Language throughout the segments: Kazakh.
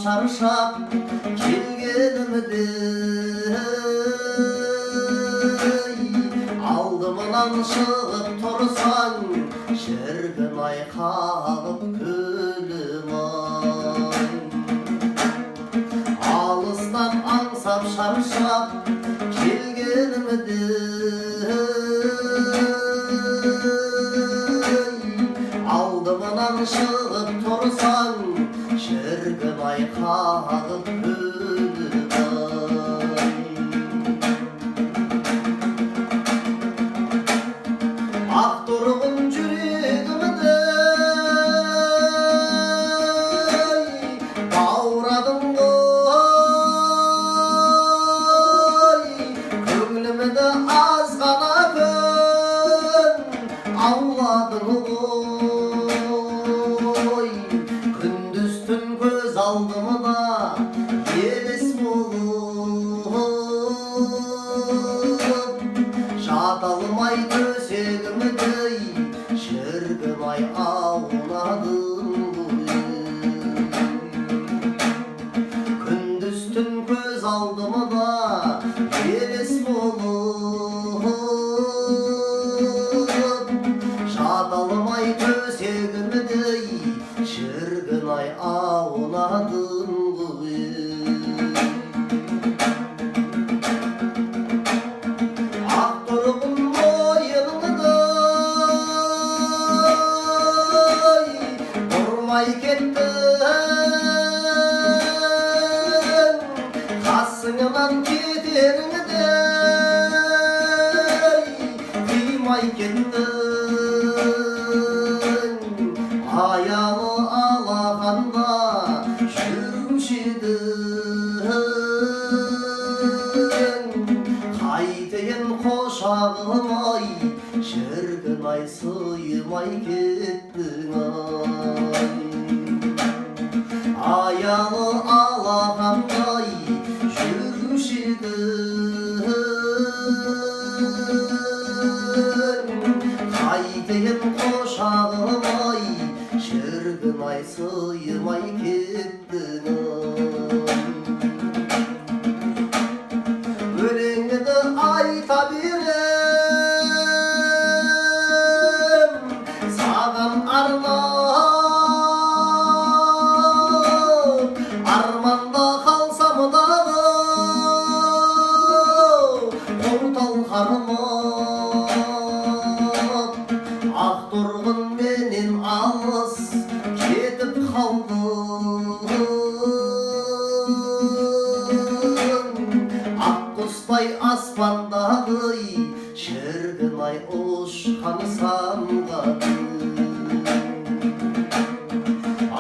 шаршап келгенімде алдымнан шығып тұрсаң шіркін-ай қағып күлім-ай алыстан аңсап шаршап келгенімде алдымнан шығып тұрсаң шіркін-ай қағып күлім-ай ақ тұрғын жүрегімді баурадың ғой көңілімді аз ғана күн ауладың ғой күндіз түн көз алдымда елес болып жата алмай төсегімді шіркін-ай аунадым күндіз түн көз алдымда елес болып жата алмай төсегімді шіркін-ай аунадым ақ тұрғын мойыныңды бұрмай кеттің қасыңнан кетеріңді қимай кеттің аялы алақанда жүруші едің қайтейін қошағым-ай шіркін-ай сыймай кеттің-ай аялы алақандай жүруші едің қайтейін қошағым-ай шіркін-ай сыймай кеттің-ай өлеңді айта берем саған арнап арманда қалсам дағы қортал қармап ақ тұрғын менен алыс кетіп қалдың ақ құстай аспандағы шіркін-ай ұшқан самғадың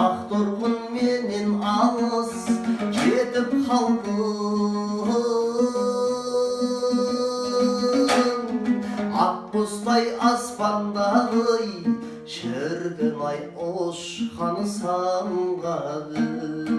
ақ тұрғын менен алыс кетіп қалдың ақ құстай аспандағы шіркін-ай ұшқан самғадың